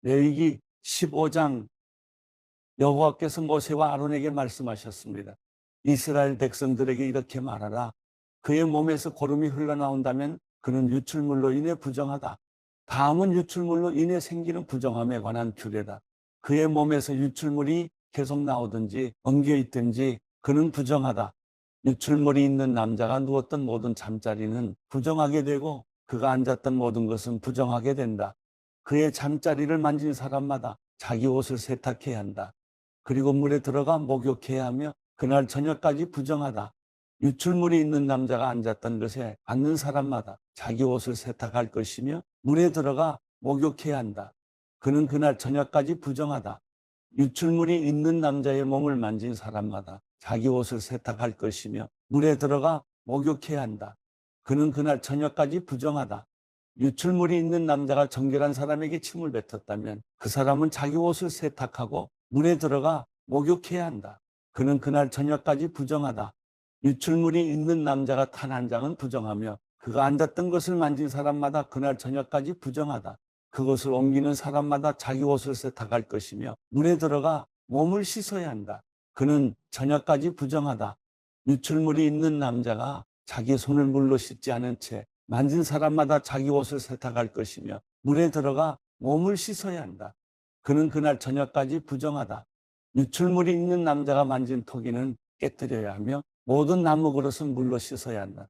레위기 15장 여호와께서 모세와 아론에게 말씀하셨습니다. 이스라엘 백성들에게 이렇게 말하라. 그의 몸에서 고름이 흘러나온다면 그는 유출물로 인해 부정하다. 다음은 유출물로 인해 생기는 부정함에 관한 규례다. 그의 몸에서 유출물이 계속 나오든지 엉겨 있든지 그는 부정하다. 유출물이 있는 남자가 누웠던 모든 잠자리는 부정하게 되고 그가 앉았던 모든 것은 부정하게 된다. 그의 잠자리를 만진 사람마다 자기 옷을 세탁해야 한다. 그리고 물에 들어가 목욕해야 하며 그날 저녁까지 부정하다. 유출물이 있는 남자가 앉았던 것에 앉는 사람마다 자기 옷을 세탁할 것이며 물에 들어가 목욕해야 한다. 그는 그날 저녁까지 부정하다. 유출물이 있는 남자의 몸을 만진 사람마다 자기 옷을 세탁할 것이며 물에 들어가 목욕해야 한다. 그는 그날 저녁까지 부정하다. 유출물이 있는 남자가 정결한 사람에게 침을 뱉었다면 그 사람은 자기 옷을 세탁하고 물에 들어가 목욕해야 한다. 그는 그날 저녁까지 부정하다. 유출물이 있는 남자가 탄 한 장은 부정하며 그가 앉았던 것을 만진 사람마다 그날 저녁까지 부정하다. 그것을 옮기는 사람마다 자기 옷을 세탁할 것이며 물에 들어가 몸을 씻어야 한다. 그는 저녁까지 부정하다. 유출물이 있는 남자가 자기 손을 물로 씻지 않은 채 만진 사람마다 자기 옷을 세탁할 것이며 물에 들어가 몸을 씻어야 한다. 그는 그날 저녁까지 부정하다. 유출물이 있는 남자가 만진 토기는 깨뜨려야 하며 모든 나무 그릇은 물로 씻어야 한다.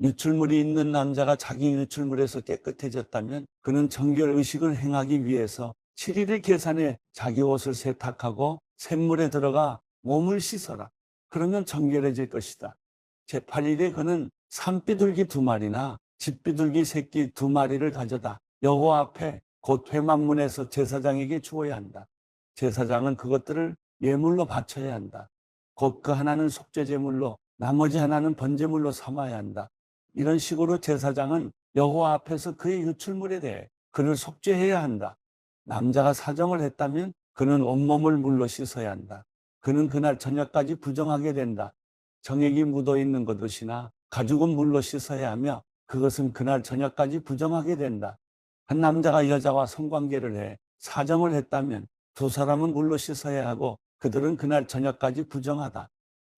유출물이 있는 남자가 자기 유출물에서 깨끗해졌다면 그는 정결 의식을 행하기 위해서 7일을 계산해 자기 옷을 세탁하고 샘물에 들어가 몸을 씻어라. 그러면 정결해질 것이다. 제8일에 그는 산비둘기 2마리나 집비둘기 새끼 2마리를 가져다 여호와 앞에 곧 회막문에서 제사장에게 주어야 한다. 제사장은 그것들을 예물로 바쳐야 한다. 곧 그 하나는 속죄제물로 나머지 하나는 번제물로 삼아야 한다. 이런 식으로 제사장은 여호와 앞에서 그의 유출물에 대해 그를 속죄해야 한다. 남자가 사정을 했다면 그는 온몸을 물로 씻어야 한다. 그는 그날 저녁까지 부정하게 된다. 정액이 묻어있는 것이나 가죽은 물로 씻어야 하며 그것은 그날 저녁까지 부정하게 된다. 한 남자가 여자와 성관계를 해 사정을 했다면 두 사람은 물로 씻어야 하고 그들은 그날 저녁까지 부정하다.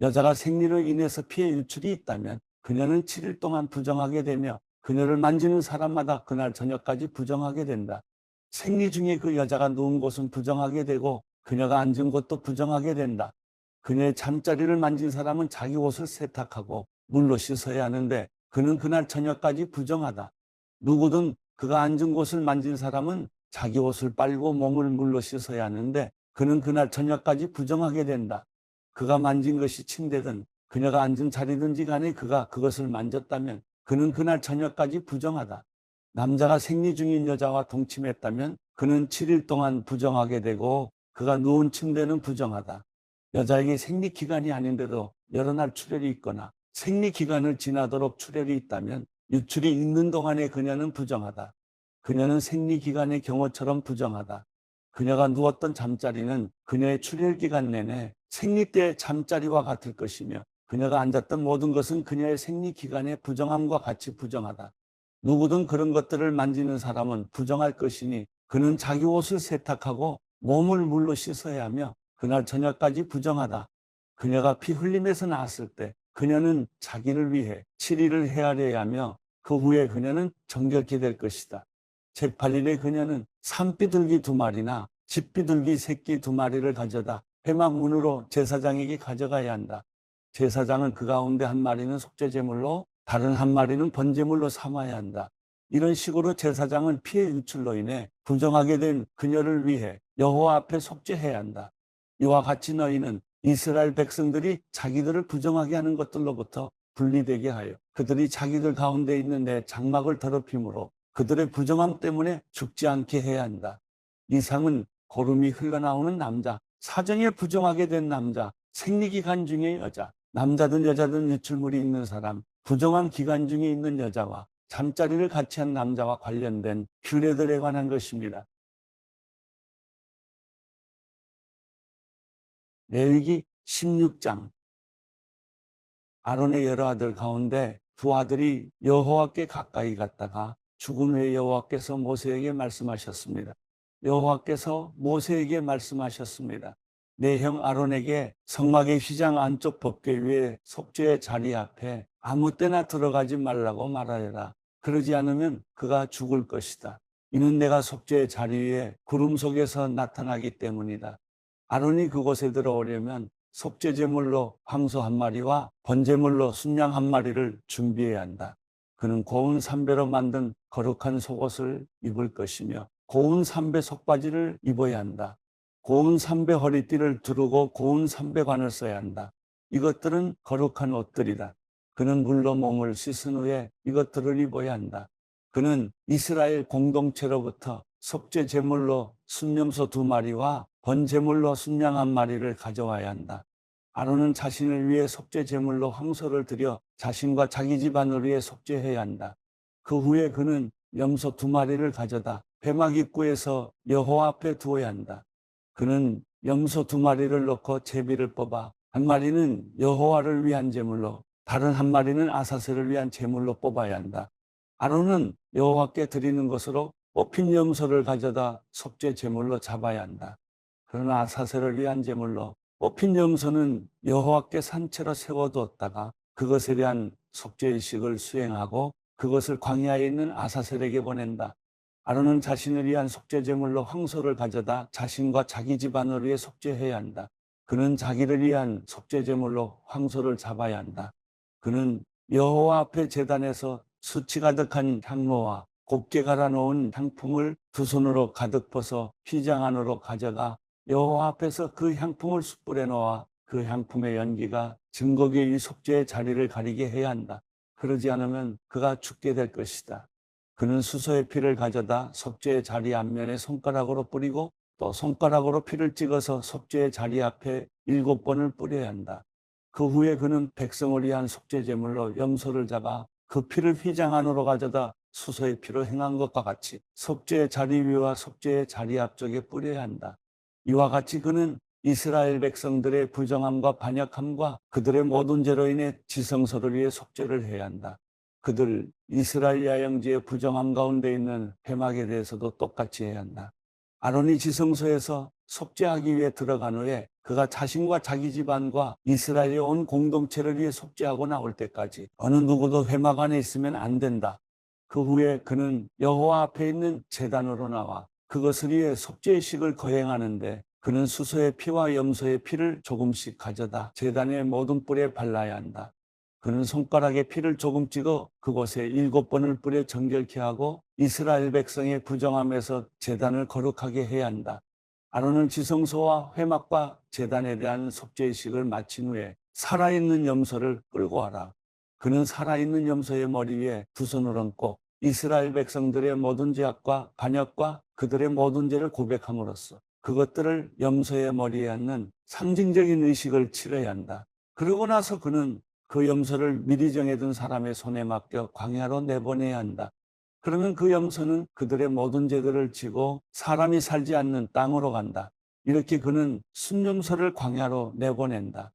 여자가 생리로 인해서 피해 유출이 있다면 그녀는 7일 동안 부정하게 되며 그녀를 만지는 사람마다 그날 저녁까지 부정하게 된다. 생리 중에 그 여자가 누운 곳은 부정하게 되고 그녀가 앉은 곳도 부정하게 된다. 그녀의 잠자리를 만진 사람은 자기 옷을 세탁하고 물로 씻어야 하는데 그는 그날 저녁까지 부정하다. 누구든 그가 앉은 곳을 만진 사람은 자기 옷을 빨고 몸을 물로 씻어야 하는데 그는 그날 저녁까지 부정하게 된다. 그가 만진 것이 침대든 그녀가 앉은 자리든지 간에 그가 그것을 만졌다면 그는 그날 저녁까지 부정하다. 남자가 생리 중인 여자와 동침했다면 그는 7일 동안 부정하게 되고 그가 누운 침대는 부정하다. 여자에게 생리 기간이 아닌데도 여러 날 출혈이 있거나 생리 기간을 지나도록 출혈이 있다면 유출이 있는 동안에 그녀는 부정하다. 그녀는 생리 기간의 경우처럼 부정하다. 그녀가 누웠던 잠자리는 그녀의 출혈 기간 내내 생리 때의 잠자리와 같을 것이며 그녀가 앉았던 모든 것은 그녀의 생리 기간의 부정함과 같이 부정하다. 누구든 그런 것들을 만지는 사람은 부정할 것이니 그는 자기 옷을 세탁하고 몸을 물로 씻어야 하며 그날 저녁까지 부정하다. 그녀가 피 흘림에서 나왔을 때 그녀는 자기를 위해 7일을 헤아려야 하며 그 후에 그녀는 정결케 될 것이다. 제8일에 그녀는 산비둘기 2마리나 집비둘기 새끼 2마리를 가져다 회막문으로 제사장에게 가져가야 한다. 제사장은 그 가운데 한 마리는 속죄제물로 다른 한 마리는 번제물로 삼아야 한다. 이런 식으로 제사장은 피해 유출로 인해 부정하게 된 그녀를 위해 여호와 앞에 속죄해야 한다. 이와 같이 너희는 이스라엘 백성들이 자기들을 부정하게 하는 것들로부터 분리되게 하여 그들이 자기들 가운데 있는 내 장막을 더럽힘으로 그들의 부정함 때문에 죽지 않게 해야 한다. 이상은 고름이 흘러나오는 남자, 사정에 부정하게 된 남자, 생리기간 중의 여자, 남자든 여자든 유출물이 있는 사람, 부정한 기간 중에 있는 여자와 잠자리를 같이 한 남자와 관련된 규례들에 관한 것입니다. 레위기 16장. 아론의 여러 아들 가운데 두 아들이 여호와께 가까이 갔다가 죽은 후에 여호와께서 모세에게 말씀하셨습니다. 여호와께서 모세에게 말씀하셨습니다. 내 형 아론에게 성막의 휘장 안쪽 법궤 위에 속죄의 자리 앞에 아무 때나 들어가지 말라고 말하여라. 그러지 않으면 그가 죽을 것이다. 이는 내가 속죄의 자리 위에 구름 속에서 나타나기 때문이다. 아론이 그곳에 들어오려면 속죄 제물로 황소 한 마리와 번제물로 순양 한 마리를 준비해야 한다. 그는 고운 삼배로 만든 거룩한 속옷을 입을 것이며 고운 삼배 속바지를 입어야 한다. 고운 삼배 허리띠를 두르고 고운 삼배관을 써야 한다. 이것들은 거룩한 옷들이다. 그는 물로 몸을 씻은 후에 이것들을 입어야 한다. 그는 이스라엘 공동체로부터 속죄 제물로 순염소 2마리와 번제물로 순양 1마리를 가져와야 한다. 아론은 자신을 위해 속죄 제물로 황소를 드려 자신과 자기 집안을 위해 속죄해야 한다. 그 후에 그는 염소 2마리를 가져다 회막 입구에서 여호와 앞에 두어야 한다. 그는 염소 2마리를 넣고 제비를 뽑아 1마리는 여호와를 위한 제물로 다른 1마리는 아사셀을 위한 제물로 뽑아야 한다. 아론은 여호와께 드리는 것으로 뽑힌 염소를 가져다 속죄 제물로 잡아야 한다. 그러나 아사셀을 위한 제물로 뽑힌 염소는 여호와께 산채로 세워두었다가 그것에 대한 속죄의식을 수행하고 그것을 광야에 있는 아사셀에게 보낸다. 아론은 자신을 위한 속죄 제물로 황소를 가져다 자신과 자기 집안을 위해 속죄해야 한다. 그는 자기를 위한 속죄 제물로 황소를 잡아야 한다. 그는 여호와 앞에 제단에서 수치 가득한 향로와 곱게 갈아놓은 향품을 2손으로 가득 퍼서 휘장 안으로 가져가 여호와 앞에서 그 향품을 숯불에 넣어 그 향품의 연기가 증거궤 위 속죄의 자리를 가리게 해야 한다. 그러지 않으면 그가 죽게 될 것이다. 그는 수소의 피를 가져다 속죄의 자리 앞면에 손가락으로 뿌리고 또 손가락으로 피를 찍어서 속죄의 자리 앞에 7번을 뿌려야 한다. 그 후에 그는 백성을 위한 속죄 제물로 염소를 잡아 그 피를 휘장 안으로 가져다 수소의 피로 행한 것과 같이 속죄의 자리 위와 속죄의 자리 앞쪽에 뿌려야 한다. 이와 같이 그는 이스라엘 백성들의 부정함과 반역함과 그들의 모든 죄로 인해 지성소를 위해 속죄를 해야 한다. 그들 이스라엘 야영지의 부정함 가운데 있는 회막에 대해서도 똑같이 해야 한다. 아론이 지성소에서 속죄하기 위해 들어간 후에 그가 자신과 자기 집안과 이스라엘의 온 공동체를 위해 속죄하고 나올 때까지 어느 누구도 회막 안에 있으면 안 된다. 그 후에 그는 여호와 앞에 있는 제단으로 나와 그것을 위해 속죄의식을 거행하는데 그는 수소의 피와 염소의 피를 조금씩 가져다 제단의 모든 뿔에 발라야 한다. 그는 손가락에 피를 조금 찍어 그곳에 7번을 뿌려 정결케 하고 이스라엘 백성의 부정함에서 제단을 거룩하게 해야 한다. 아론은 지성소와 회막과 제단에 대한 속죄의식을 마친 후에 살아있는 염소를 끌고 와라. 그는 살아있는 염소의 머리 위에 2손을 얹고 이스라엘 백성들의 모든 죄악과 반역과 그들의 모든 죄를 고백함으로써 그것들을 염소의 머리에 얹는 상징적인 의식을 치러야 한다. 그러고 나서 그는 그 염소를 미리 정해둔 사람의 손에 맡겨 광야로 내보내야 한다. 그러면 그 염소는 그들의 모든 죄들을 지고 사람이 살지 않는 땅으로 간다. 이렇게 그는 순염소를 광야로 내보낸다.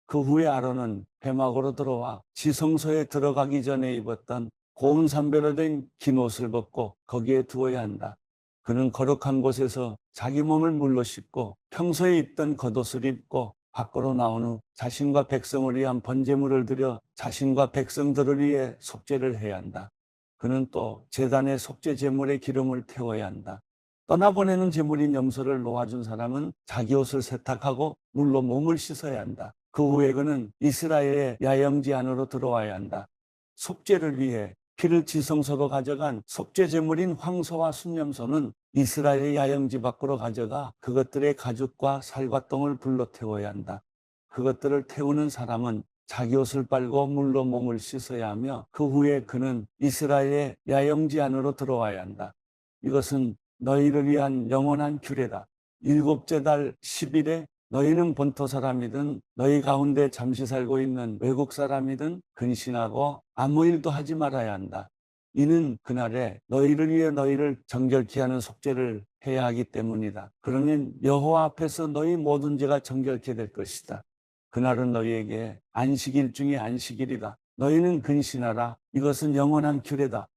그 후에 아론은 회막으로 들어와 지성소에 들어가기 전에 입었던 고운 삼배로 된 긴 옷을 벗고 거기에 두어야 한다. 그는 거룩한 곳에서 자기 몸을 물로 씻고 평소에 입던 겉옷을 입고 밖으로 나온 후 자신과 백성을 위한 번제물을 드려 자신과 백성들을 위해 속죄를 해야 한다. 그는 또 제단에 속죄 제물의 기름을 태워야 한다. 떠나보내는 제물인 염소를 놓아준 사람은 자기 옷을 세탁하고 물로 몸을 씻어야 한다. 그 후에 그는 이스라엘의 야영지 안으로 들어와야 한다. 속죄를 위해 피를 지성소로 가져간 속죄 제물인 황소와 순염소는 이스라엘의 야영지 밖으로 가져가 그것들의 가죽과 살과 똥을 불로 태워야 한다. 그것들을 태우는 사람은 자기 옷을 빨고 물로 몸을 씻어야 하며 그 후에 그는 이스라엘의 야영지 안으로 들어와야 한다. 이것은 너희를 위한 영원한 규례다. 7째 달 10일에 너희는 본토 사람이든 너희 가운데 잠시 살고 있는 외국 사람이든 근신하고 아무 일도 하지 말아야 한다. 이는 그날에 너희를 위해 너희를 정결케 하는 속죄를 해야 하기 때문이다. 그러면 여호와 앞에서 너희 모든 죄가 정결케 될 것이다. 그날은 너희에게 안식일 중에 안식일이다. 너희는 근신하라. 이것은 영원한 규례다.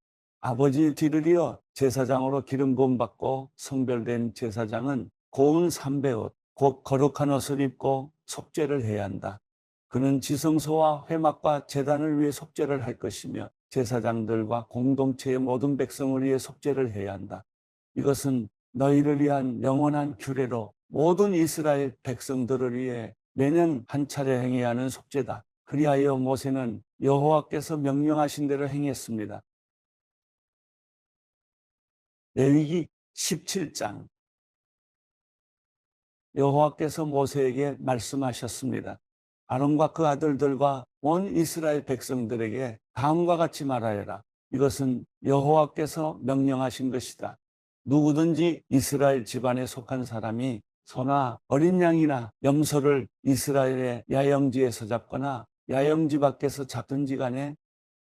아버지 뒤를 이어 제사장으로 기름 부음 받고 성별된 제사장은 고운 삼배옷, 곧 거룩한 옷을 입고 속죄를 해야 한다. 그는 지성소와 회막과 제단을 위해 속죄를 할 것이며 제사장들과 공동체의 모든 백성을 위해 속죄를 해야 한다. 이것은 너희를 위한 영원한 규례로 모든 이스라엘 백성들을 위해 매년 한 차례 행해야 하는 속죄다. 그리하여 모세는 여호와께서 명령하신 대로 행했습니다. 레위기 17장. 여호와께서 모세에게 말씀하셨습니다. 아론과 그 아들들과 온 이스라엘 백성들에게 다음과 같이 말하여라. 이것은 여호와께서 명령하신 것이다. 누구든지 이스라엘 집안에 속한 사람이 소나 어린 양이나 염소를 이스라엘의 야영지에서 잡거나 야영지 밖에서 잡든지 간에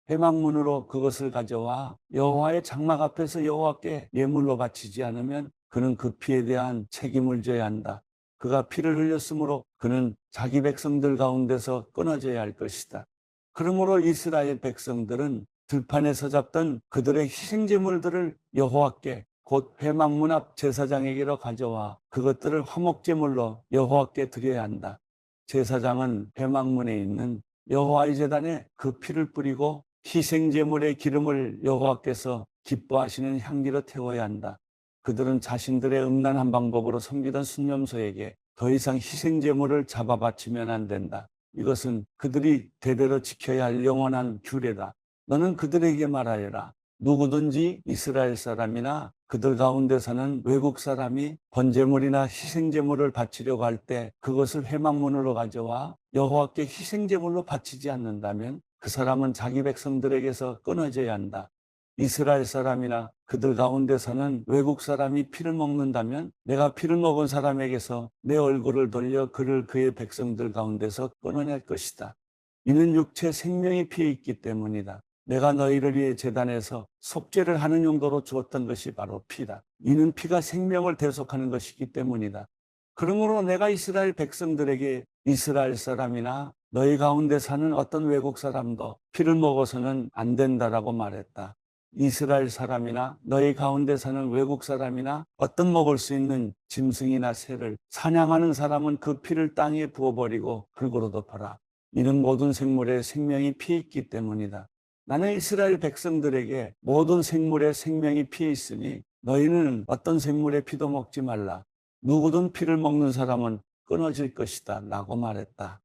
회막문으로 그것을 가져와 여호와의 장막 앞에서 여호와께 예물로 바치지 않으면 그는 그 피에 대한 책임을 져야 한다. 그가 피를 흘렸으므로 그는 자기 백성들 가운데서 끊어져야 할 것이다. 그러므로 이스라엘 백성들은 들판에서 잡던 그들의 희생제물들을 여호와께 곧 회막문 앞 제사장에게로 가져와 그것들을 화목제물로 여호와께 드려야 한다. 제사장은 회막문에 있는 여호와의 제단에 그 피를 뿌리고 희생제물의 기름을 여호와께서 기뻐하시는 향기로 태워야 한다. 그들은 자신들의 음란한 방법으로 섬기던 순념소에게 더 이상 희생제물을 잡아 바치면 안 된다. 이것은 그들이 대대로 지켜야 할 영원한 규례다. 너는 그들에게 말하여라. 누구든지 이스라엘 사람이나 그들 가운데 사는 외국 사람이 번제물이나 희생제물을 바치려고 할 때 그것을 회막문으로 가져와 여호와께 희생제물로 바치지 않는다면 그 사람은 자기 백성들에게서 끊어져야 한다. 이스라엘 사람이나 그들 가운데 사는 외국 사람이 피를 먹는다면 내가 피를 먹은 사람에게서 내 얼굴을 돌려 그를 그의 백성들 가운데서 끊어낼 것이다. 이는 육체 생명이 피에 있기 때문이다. 내가 너희를 위해 제단에서 속죄를 하는 용도로 주었던 것이 바로 피다. 이는 피가 생명을 대속하는 것이기 때문이다. 그러므로 내가 이스라엘 백성들에게 이스라엘 사람이나 너희 가운데 사는 어떤 외국 사람도 피를 먹어서는 안 된다라고 말했다. 이스라엘 사람이나 너희 가운데 사는 외국 사람이나 어떤 먹을 수 있는 짐승이나 새를 사냥하는 사람은 그 피를 땅에 부어버리고 흙으로 덮어라. 이는 모든 생물의 생명이 피에 있기 때문이다. 나는 이스라엘 백성들에게 모든 생물의 생명이 피에 있으니 너희는 어떤 생물의 피도 먹지 말라. 누구든 피를 먹는 사람은 끊어질 것이다 라고 말했다.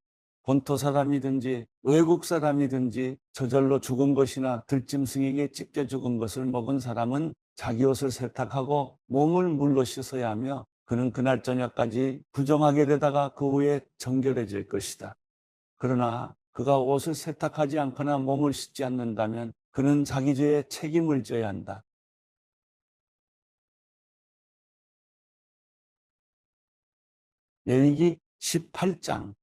본토 사람이든지 외국 사람이든지 저절로 죽은 것이나 들짐승에게 찢겨 죽은 것을 먹은 사람은 자기 옷을 세탁하고 몸을 물로 씻어야 하며 그는 그날 저녁까지 부정하게 되다가 그 후에 정결해질 것이다. 그러나 그가 옷을 세탁하지 않거나 몸을 씻지 않는다면 그는 자기 죄에 책임을 져야 한다. 레위기 18장.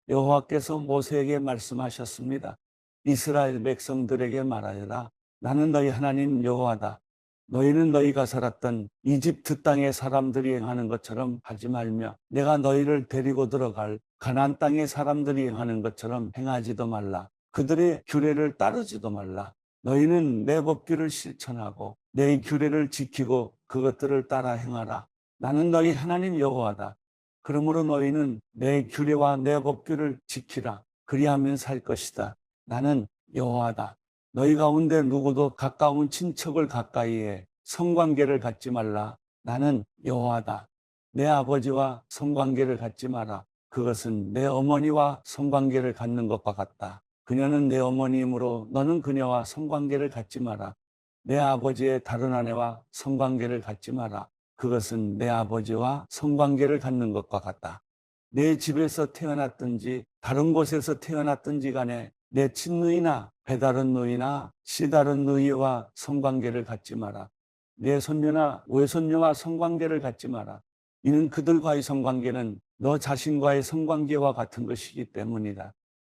여호와께서 모세에게 말씀하셨습니다. 이스라엘 백성들에게 말하여라. 나는 너희 하나님 여호와다. 너희는 너희가 살았던 이집트 땅의 사람들이 행하는 것처럼 하지 말며 내가 너희를 데리고 들어갈 가나안 땅의 사람들이 행하는 것처럼 행하지도 말라. 그들의 규례를 따르지도 말라. 너희는 내 법규를 실천하고 내 규례를 지키고 그것들을 따라 행하라. 나는 너희 하나님 여호와다. 그러므로 너희는 내 규례와 내 법규를 지키라. 그리하면 살 것이다. 나는 여호와다. 너희 가운데 누구도 가까운 친척을 가까이에 성관계를 갖지 말라. 나는 여호와다. 내 아버지와 성관계를 갖지 마라. 그것은 내 어머니와 성관계를 갖는 것과 같다. 그녀는 내 어머니이므로 너는 그녀와 성관계를 갖지 마라. 내 아버지의 다른 아내와 성관계를 갖지 마라. 그것은 내 아버지와 성관계를 갖는 것과 같다. 내 집에서 태어났든지 다른 곳에서 태어났든지 간에 내 친누이나 배다른 누이나 씨다른 누이와 성관계를 갖지 마라. 내 손녀나 외손녀와 성관계를 갖지 마라. 이는 그들과의 성관계는 너 자신과의 성관계와 같은 것이기 때문이다.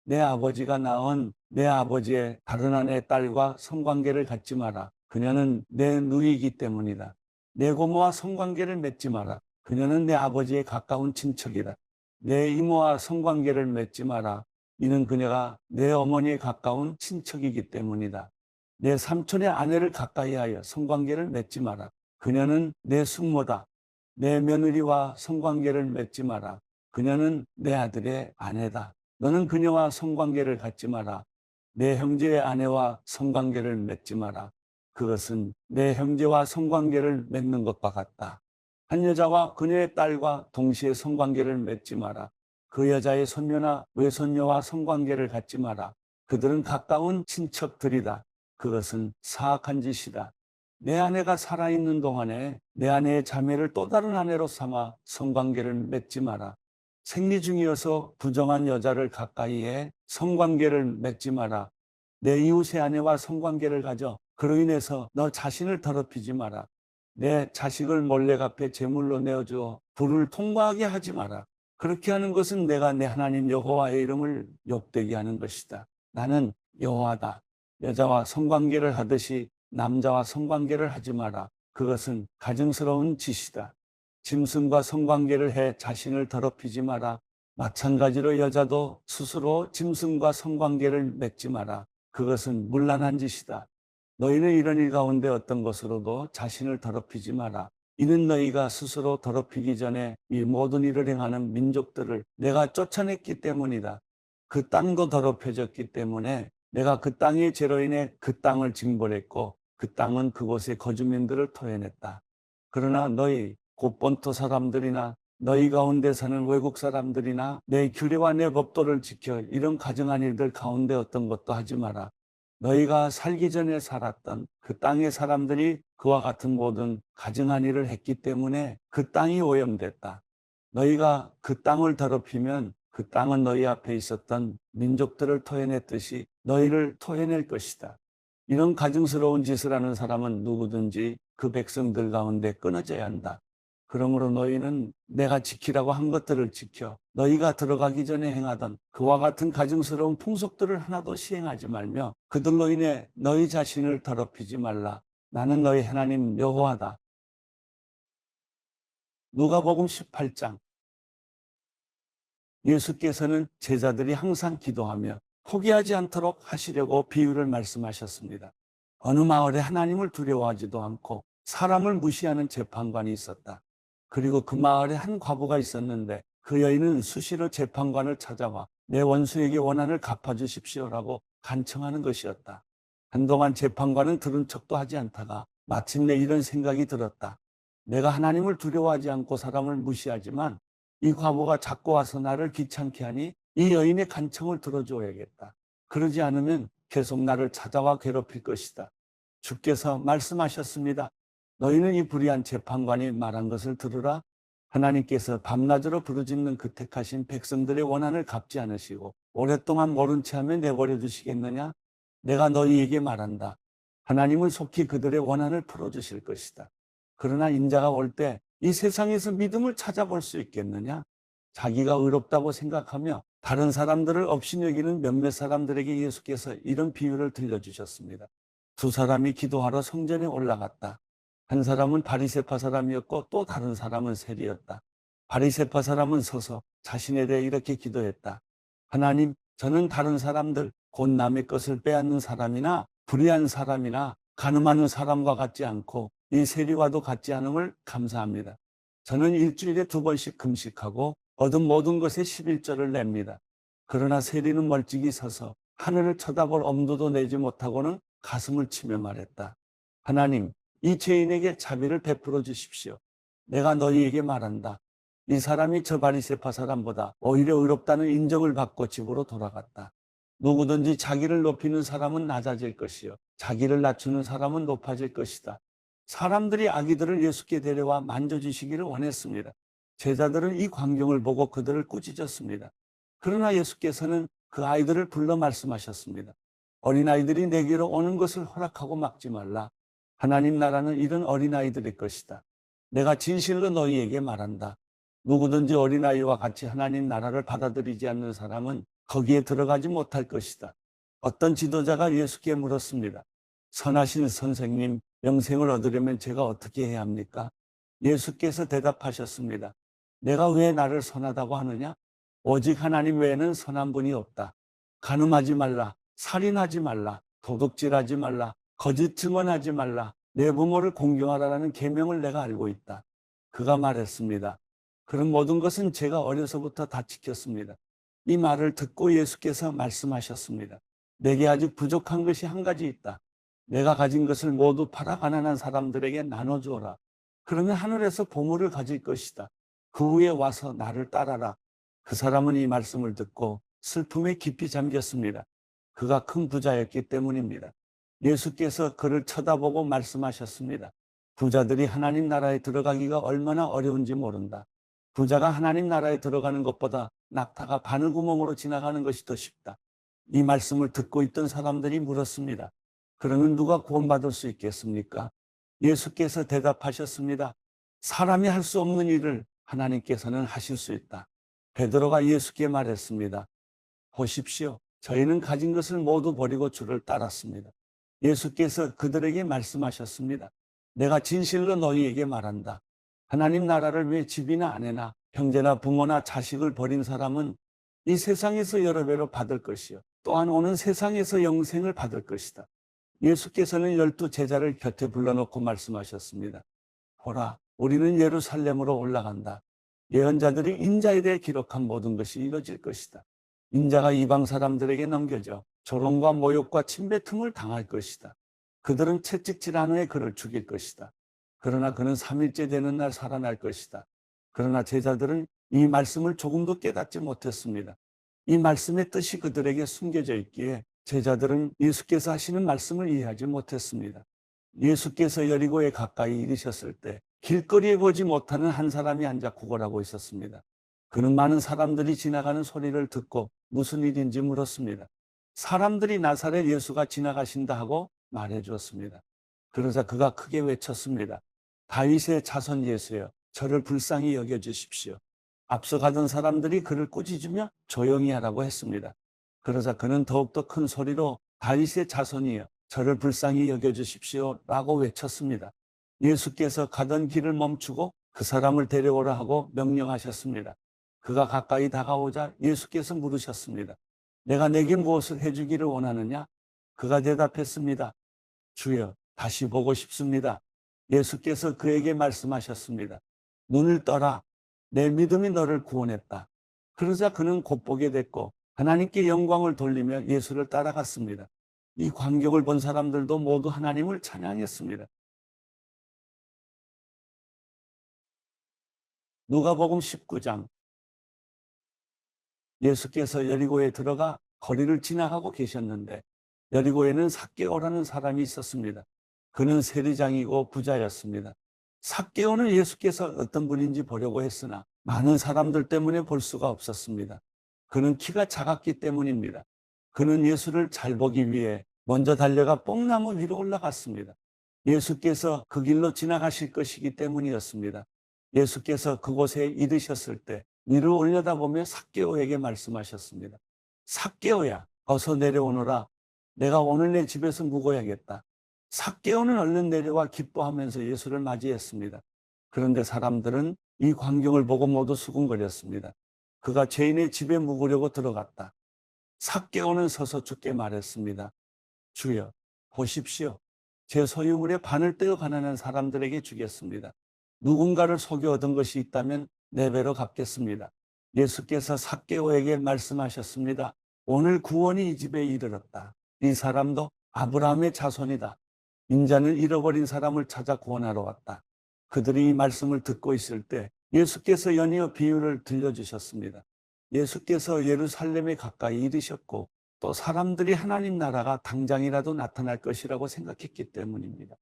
내 아버지가 낳은 내 아버지의 다른 아내의 딸과 성관계를 갖지 마라. 그녀는 내 누이이기 때문이다. 내 고모와 성관계를 맺지 마라. 그녀는 내 아버지의 가까운 친척이다. 내 이모와 성관계를 맺지 마라. 이는 그녀가 내 어머니에 가까운 친척이기 때문이다. 내 삼촌의 아내를 가까이 하여 성관계를 맺지 마라. 그녀는 내 숙모다. 내 며느리와 성관계를 맺지 마라. 그녀는 내 아들의 아내다. 너는 그녀와 성관계를 갖지 마라. 내 형제의 아내와 성관계를 맺지 마라. 그것은 내 형제와 성관계를 맺는 것과 같다. 한 여자와 그녀의 딸과 동시에 성관계를 맺지 마라. 그 여자의 손녀나 외손녀와 성관계를 갖지 마라. 그들은 가까운 친척들이다. 그것은 사악한 짓이다. 내 아내가 살아있는 동안에 내 아내의 자매를 또 다른 아내로 삼아 성관계를 맺지 마라. 생리 중이어서 부정한 여자를 가까이 해 성관계를 맺지 마라. 내 이웃의 아내와 성관계를 가져 그로 인해서 너 자신을 더럽히지 마라. 내 자식을 몰래 갚아 제물로 내어주어 불을 통과하게 하지 마라. 그렇게 하는 것은 내가 내 하나님 여호와의 이름을 욕되게 하는 것이다. 나는 여호와다. 여자와 성관계를 하듯이 남자와 성관계를 하지 마라. 그것은 가증스러운 짓이다. 짐승과 성관계를 해 자신을 더럽히지 마라. 마찬가지로 여자도 스스로 짐승과 성관계를 맺지 마라. 그것은 문란한 짓이다. 너희는 이런 일 가운데 어떤 것으로도 자신을 더럽히지 마라. 이는 너희가 스스로 더럽히기 전에 이 모든 일을 행하는 민족들을 내가 쫓아냈기 때문이다. 그 땅도 더럽혀졌기 때문에 내가 그 땅의 죄로 인해 그 땅을 징벌했고 그 땅은 그곳의 거주민들을 토해냈다. 그러나 너희 곧 본토 사람들이나 너희 가운데 사는 외국 사람들이나 내 규례와 내 법도를 지켜 이런 가증한 일들 가운데 어떤 것도 하지 마라. 너희가 살기 전에 살았던 그 땅의 사람들이 그와 같은 모든 가증한 일을 했기 때문에 그 땅이 오염됐다. 너희가 그 땅을 더럽히면 그 땅은 너희 앞에 있었던 민족들을 토해냈듯이 너희를 토해낼 것이다. 이런 가증스러운 짓을 하는 사람은 누구든지 그 백성들 가운데 끊어져야 한다. 그러므로 너희는 내가 지키라고 한 것들을 지켜 너희가 들어가기 전에 행하던 그와 같은 가증스러운 풍속들을 하나도 시행하지 말며 그들로 인해 너희 자신을 더럽히지 말라. 나는 너희 하나님 여호와다. 누가복음 18장. 예수께서는 제자들이 항상 기도하며 포기하지 않도록 하시려고 비유를 말씀하셨습니다. 어느 마을에 하나님을 두려워하지도 않고 사람을 무시하는 재판관이 있었다. 그리고 그 마을에 한 과부가 있었는데 그 여인은 수시로 재판관을 찾아와 내 원수에게 원한을 갚아주십시오라고 간청하는 것이었다. 한동안 재판관은 들은 척도 하지 않다가 마침내 이런 생각이 들었다. 내가 하나님을 두려워하지 않고 사람을 무시하지만 이 과부가 자꾸 와서 나를 귀찮게 하니 이 여인의 간청을 들어줘야겠다. 그러지 않으면 계속 나를 찾아와 괴롭힐 것이다. 주께서 말씀하셨습니다. 너희는 이 불의한 재판관이 말한 것을 들으라. 하나님께서 밤낮으로 부르짖는 그 택하신 백성들의 원한을 갚지 않으시고 오랫동안 모른 채 하며 내버려 두시겠느냐? 내가 너희에게 말한다. 하나님은 속히 그들의 원한을 풀어주실 것이다. 그러나 인자가 올 때 이 세상에서 믿음을 찾아볼 수 있겠느냐? 자기가 의롭다고 생각하며 다른 사람들을 업신여기는 몇몇 사람들에게 예수께서 이런 비유를 들려주셨습니다. 두 사람이 기도하러 성전에 올라갔다. 한 사람은 바리새파 사람이었고 또 다른 사람은 세리였다. 바리새파 사람은 서서 자신에 대해 이렇게 기도했다. 하나님, 저는 다른 사람들, 곧 남의 것을 빼앗는 사람이나 불의한 사람이나 간음하는 사람과 같지 않고 이 세리와도 같지 않음을 감사합니다. 저는 일주일에 2번씩 금식하고 얻은 모든 것의 11조를 냅니다. 그러나 세리는 멀찍이 서서 하늘을 쳐다볼 엄두도 내지 못하고는 가슴을 치며 말했다. 하나님, 이 죄인에게 자비를 베풀어 주십시오. 내가 너희에게 말한다. 이 사람이 저 바리새파 사람보다 오히려 의롭다는 인정을 받고 집으로 돌아갔다. 누구든지 자기를 높이는 사람은 낮아질 것이요 자기를 낮추는 사람은 높아질 것이다. 사람들이 아기들을 예수께 데려와 만져주시기를 원했습니다. 제자들은 이 광경을 보고 그들을 꾸짖었습니다. 그러나 예수께서는 그 아이들을 불러 말씀하셨습니다. 어린아이들이 내게로 오는 것을 허락하고 막지 말라. 하나님 나라는 이런 어린아이들의 것이다. 내가 진실로 너희에게 말한다. 누구든지 어린아이와 같이 하나님 나라를 받아들이지 않는 사람은 거기에 들어가지 못할 것이다. 어떤 지도자가 예수께 물었습니다. 선하신 선생님, 영생을 얻으려면 제가 어떻게 해야 합니까? 예수께서 대답하셨습니다. 내가 왜 나를 선하다고 하느냐? 오직 하나님 외에는 선한 분이 없다. 간음하지 말라, 살인하지 말라, 도둑질하지 말라, 거짓 증언하지 말라, 내 부모를 공경하라라는 계명을 내가 알고 있다. 그가 말했습니다. 그런 모든 것은 제가 어려서부터 다 지켰습니다. 이 말을 듣고 예수께서 말씀하셨습니다. 내게 아직 부족한 것이 한 가지 있다. 내가 가진 것을 모두 팔아 가난한 사람들에게 나눠주어라. 그러면 하늘에서 보물을 가질 것이다. 그 후에 와서 나를 따라라. 그 사람은 이 말씀을 듣고 슬픔에 깊이 잠겼습니다. 그가 큰 부자였기 때문입니다. 예수께서 그를 쳐다보고 말씀하셨습니다. 부자들이 하나님 나라에 들어가기가 얼마나 어려운지 모른다. 부자가 하나님 나라에 들어가는 것보다 낙타가 바늘구멍으로 지나가는 것이 더 쉽다. 이 말씀을 듣고 있던 사람들이 물었습니다. 그러면 누가 구원받을 수 있겠습니까? 예수께서 대답하셨습니다. 사람이 할 수 없는 일을 하나님께서는 하실 수 있다. 베드로가 예수께 말했습니다. 보십시오. 저희는 가진 것을 모두 버리고 주를 따랐습니다. 예수께서 그들에게 말씀하셨습니다. 내가 진실로 너희에게 말한다. 하나님 나라를 위해 집이나 아내나 형제나 부모나 자식을 버린 사람은 이 세상에서 여러 배로 받을 것이요. 또한 오는 세상에서 영생을 받을 것이다. 예수께서는 12 제자를 곁에 불러놓고 말씀하셨습니다. 보라, 우리는 예루살렘으로 올라간다. 예언자들이 인자에 대해 기록한 모든 것이 이루어질 것이다. 인자가 이방 사람들에게 넘겨져 조롱과 모욕과 침뱉음을 당할 것이다. 그들은 채찍질한 후에 그를 죽일 것이다. 그러나 그는 3일째 되는 날 살아날 것이다. 그러나 제자들은 이 말씀을 조금도 깨닫지 못했습니다. 이 말씀의 뜻이 그들에게 숨겨져 있기에 제자들은 예수께서 하시는 말씀을 이해하지 못했습니다. 예수께서 여리고에 가까이 이르셨을 때 길거리에 보지 못하는 한 사람이 앉아 구걸하고 있었습니다. 그는 많은 사람들이 지나가는 소리를 듣고 무슨 일인지 물었습니다. 사람들이 나사렛 예수가 지나가신다 하고 말해 주었습니다. 그러자 그가 크게 외쳤습니다. 다윗의 자손 예수여, 저를 불쌍히 여겨주십시오. 앞서가던 사람들이 그를 꾸짖으며 조용히 하라고 했습니다. 그러자 그는 더욱더 큰 소리로 다윗의 자손이여, 저를 불쌍히 여겨주십시오 라고 외쳤습니다. 예수께서 가던 길을 멈추고 그 사람을 데려오라 하고 명령하셨습니다. 그가 가까이 다가오자 예수께서 물으셨습니다. 내가 내게 무엇을 해주기를 원하느냐? 그가 대답했습니다. 주여, 다시 보고 싶습니다. 예수께서 그에게 말씀하셨습니다. 눈을 떠라. 내 믿음이 너를 구원했다. 그러자 그는 곧 보게 됐고 하나님께 영광을 돌리며 예수를 따라갔습니다. 이 광경을 본 사람들도 모두 하나님을 찬양했습니다. 누가복음 19장. 예수께서 여리고에 들어가 거리를 지나가고 계셨는데 여리고에는 삭개오라는 사람이 있었습니다. 그는 세리장이고 부자였습니다. 삭개오는 예수께서 어떤 분인지 보려고 했으나 많은 사람들 때문에 볼 수가 없었습니다. 그는 키가 작았기 때문입니다. 그는 예수를 잘 보기 위해 먼저 달려가 뽕나무 위로 올라갔습니다. 예수께서 그 길로 지나가실 것이기 때문이었습니다. 예수께서 그곳에 이르셨을 때 위로 올려다보며 삭개오에게 말씀하셨습니다. 삭개오야, 어서 내려오너라. 내가 오늘 내 집에서 묵어야겠다. 삭개오는 얼른 내려와 기뻐하면서 예수를 맞이했습니다. 그런데 사람들은 이 광경을 보고 모두 수군거렸습니다. 그가 죄인의 집에 묵으려고 들어갔다. 삭개오는 서서 주께 말했습니다. 주여, 보십시오. 제 소유물의 반을 떼어 가난한 사람들에게 주겠습니다. 누군가를 속여 얻은 것이 있다면 4배로 갚겠습니다. 예수께서 삭개오에게 말씀하셨습니다. 오늘 구원이 이 집에 이르렀다. 이 사람도 아브라함의 자손이다. 인자는 잃어버린 사람을 찾아 구원하러 왔다. 그들이 이 말씀을 듣고 있을 때 예수께서 연이어 비유를 들려주셨습니다. 예수께서 예루살렘에 가까이 이르셨고 또 사람들이 하나님 나라가 당장이라도 나타날 것이라고 생각했기 때문입니다.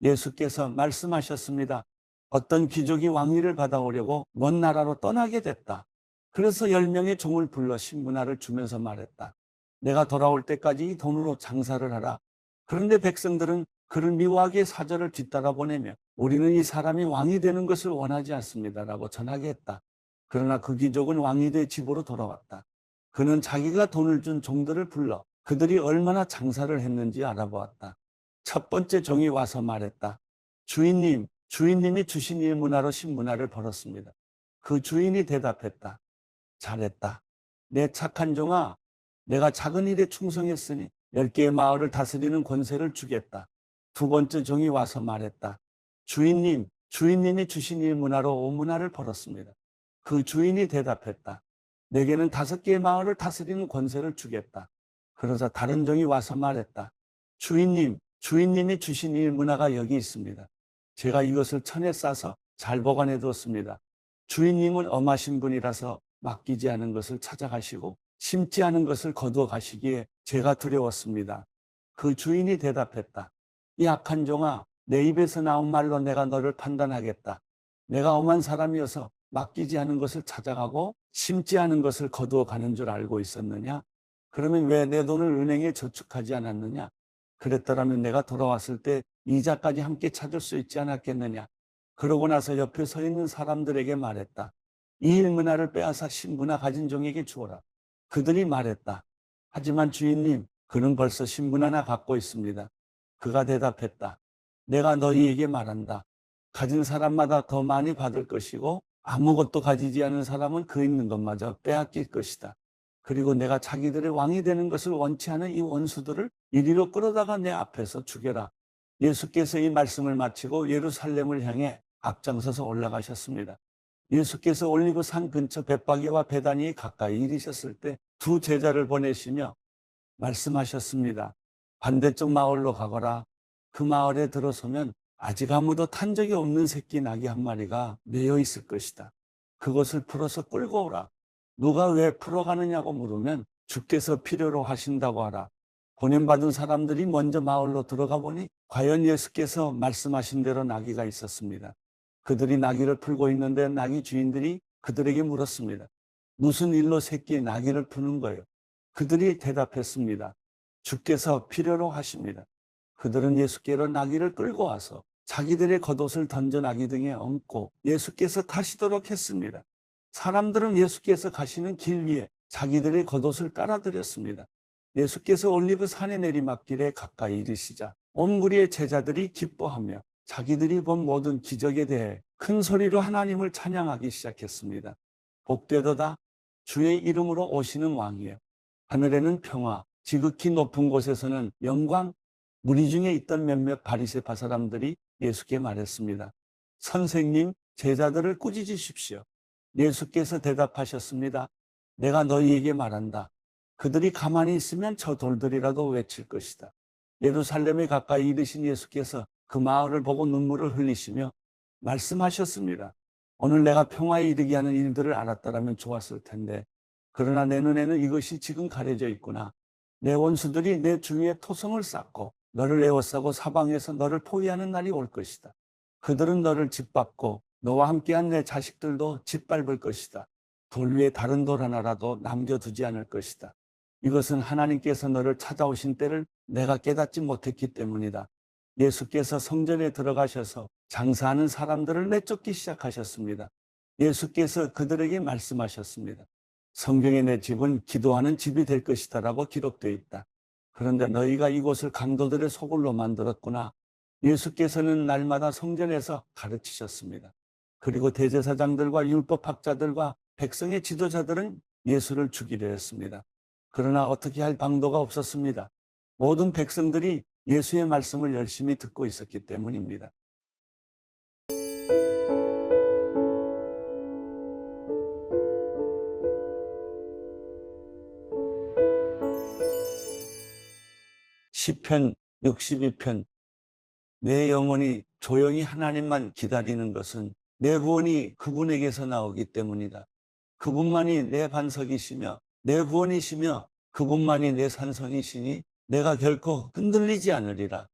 예수께서 말씀하셨습니다. 어떤 귀족이 왕위를 받아오려고 먼 나라로 떠나게 됐다. 그래서 10명의 종을 불러 신문화를 주면서 말했다. 내가 돌아올 때까지 이 돈으로 장사를 하라. 그런데 백성들은 그를 미워하게 사절을 뒤따라 보내며 우리는 이 사람이 왕이 되는 것을 원하지 않습니다라고 전하게 했다. 그러나 그 귀족은 왕이 돼 집으로 돌아왔다. 그는 자기가 돈을 준 종들을 불러 그들이 얼마나 장사를 했는지 알아보았다. 첫 번째 종이 와서 말했다. 주인님이 주신 일문화로 신문화를 벌었습니다. 그 주인이 대답했다. 잘했다. 내 착한 종아, 내가 작은 일에 충성했으니 10개의 마을을 다스리는 권세를 주겠다. 두 번째 종이 와서 말했다. 주인님, 주인님이 주신 일 문화로 5문화를 벌었습니다. 그 주인이 대답했다. 내게는 5개의 마을을 다스리는 권세를 주겠다. 그러자 다른 종이 와서 말했다. 주인님, 주인님이 주신 일 문화가 여기 있습니다. 제가 이것을 천에 싸서 잘 보관해 두었습니다. 주인님은 엄하신 분이라서 맡기지 않은 것을 찾아가시고 심지 않은 것을 거두어 가시기에 제가 두려웠습니다. 그 주인이 대답했다. 이 악한 종아, 내 입에서 나온 말로 내가 너를 판단하겠다. 내가 엄한 사람이어서 맡기지 않은 것을 찾아가고 심지 않은 것을 거두어 가는 줄 알고 있었느냐? 그러면 왜 내 돈을 은행에 저축하지 않았느냐? 그랬더라면 내가 돌아왔을 때 이자까지 함께 찾을 수 있지 않았겠느냐? 그러고 나서 옆에 서 있는 사람들에게 말했다. 이 일문화를 빼앗아 신문화 가진 종에게 주어라. 그들이 말했다. 하지만 주인님, 그는 벌써 신문화나 갖고 있습니다. 그가 대답했다. 내가 너희에게 말한다. 가진 사람마다 더 많이 받을 것이고 아무것도 가지지 않은 사람은 그 있는 것마저 빼앗길 것이다. 그리고 내가 자기들의 왕이 되는 것을 원치 않은 이 원수들을 이리로 끌어다가 내 앞에서 죽여라. 예수께서 이 말씀을 마치고 예루살렘을 향해 앞장서서 올라가셨습니다. 예수께서 올리브산 근처 벳바게와 베다니에 가까이 이르셨을 때 두 제자를 보내시며 말씀하셨습니다. 반대쪽 마을로 가거라. 그 마을에 들어서면 아직 아무도 탄 적이 없는 새끼 나귀 한 마리가 매여 있을 것이다. 그것을 풀어서 끌고 오라. 누가 왜 풀어가느냐고 물으면 주께서 필요로 하신다고 하라. 보냄받은 사람들이 먼저 마을로 들어가 보니 과연 예수께서 말씀하신 대로 나귀가 있었습니다. 그들이 나귀를 풀고 있는데 나귀 주인들이 그들에게 물었습니다. 무슨 일로 새끼 나귀를 푸는 거예요? 그들이 대답했습니다. 주께서 필요로 하십니다. 그들은 예수께로 나귀를 끌고 와서 자기들의 겉옷을 던져 나귀 등에 얹고 예수께서 타시도록 했습니다. 사람들은 예수께서 가시는 길 위에 자기들의 겉옷을 깔아드렸습니다. 예수께서 올리브 산의 내리막길에 가까이 이르시자 온 무리의 제자들이 기뻐하며 자기들이 본 모든 기적에 대해 큰 소리로 하나님을 찬양하기 시작했습니다. 복되도다 주의 이름으로 오시는 왕이여. 하늘에는 평화, 지극히 높은 곳에서는 영광. 무리 중에 있던 몇몇 바리새파 사람들이 예수께 말했습니다. 선생님, 제자들을 꾸짖으십시오. 예수께서 대답하셨습니다. 내가 너희에게 말한다. 그들이 가만히 있으면 저 돌들이라도 외칠 것이다. 예루살렘에 가까이 이르신 예수께서 그 마을을 보고 눈물을 흘리시며 말씀하셨습니다. 오늘 내가 평화에 이르게 하는 일들을 알았더라면 좋았을 텐데 그러나 내 눈에는 이것이 지금 가려져 있구나. 내 원수들이 내 주위에 토성을 쌓고 너를 에워싸고 사방에서 너를 포위하는 날이 올 것이다. 그들은 너를 짓밟고 너와 함께한 내 자식들도 짓밟을 것이다. 돌 위에 다른 돌 하나라도 남겨두지 않을 것이다. 이것은 하나님께서 너를 찾아오신 때를 내가 깨닫지 못했기 때문이다. 예수께서 성전에 들어가셔서 장사하는 사람들을 내쫓기 시작하셨습니다. 예수께서 그들에게 말씀하셨습니다. 성경에 내 집은 기도하는 집이 될 것이다 라고 기록되어 있다. 그런데 너희가 이곳을 강도들의 소굴로 만들었구나. 예수께서는 날마다 성전에서 가르치셨습니다. 그리고 대제사장들과 율법학자들과 백성의 지도자들은 예수를 죽이려 했습니다. 그러나 어떻게 할 방도가 없었습니다. 모든 백성들이 예수의 말씀을 열심히 듣고 있었기 때문입니다. 시편 62편. 내 영혼이 조용히 하나님만 기다리는 것은 내 구원이 그분에게서 나오기 때문이다. 그분만이 내 반석이시며 내 구원이시며 그분만이 내 산성이시니 내가 결코 흔들리지 않으리라.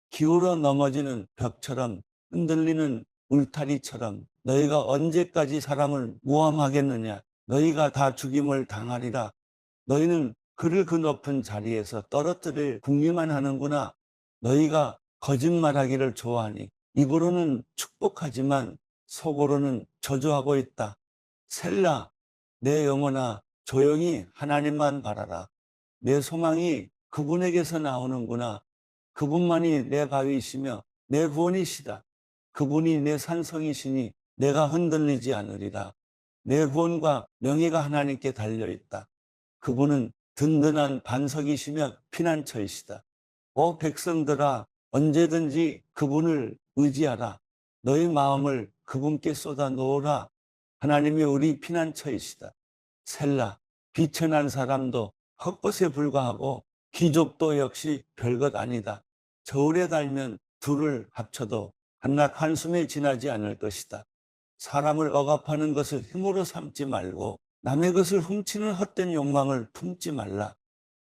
기울어 넘어지는 벽처럼 흔들리는 울타리처럼 너희가 언제까지 사람을 모함하겠느냐. 너희가 다 죽임을 당하리라. 너희는 그를 그 높은 자리에서 떨어뜨릴 궁리만 하는구나. 너희가 거짓말하기를 좋아하니 입으로는 축복하지만 속으로는 저주하고 있다. 셀라, 내 영혼아 조용히 하나님만 바라라. 내 소망이 그분에게서 나오는구나. 그분만이 내 바위이시며 내 구원이시다. 그분이 내 산성이시니 내가 흔들리지 않으리라. 내 구원과 명예가 하나님께 달려있다. 그분은 든든한 반석이시며 피난처이시다. 오 백성들아, 언제든지 그분을 의지하라. 너희 마음을 그분께 쏟아 놓으라. 하나님이 우리 피난처이시다. 셀라. 비천한 사람도 헛것에 불과하고 귀족도 역시 별것 아니다. 저울에 달면 둘을 합쳐도 한낱 한숨에 지나지 않을 것이다. 사람을 억압하는 것을 힘으로 삼지 말고 남의 것을 훔치는 헛된 욕망을 품지 말라.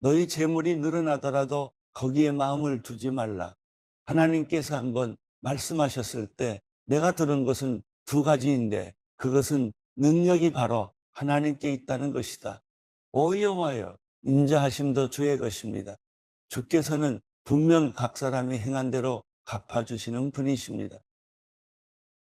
너희 재물이 늘어나더라도 거기에 마음을 두지 말라. 하나님께서 한번 말씀하셨을 때 내가 들은 것은 두 가지인데 그것은 능력이 바로 하나님께 있다는 것이다. 오 여호와여, 인자하심도 주의 것입니다. 주께서는 분명 각 사람이 행한 대로 갚아주시는 분이십니다.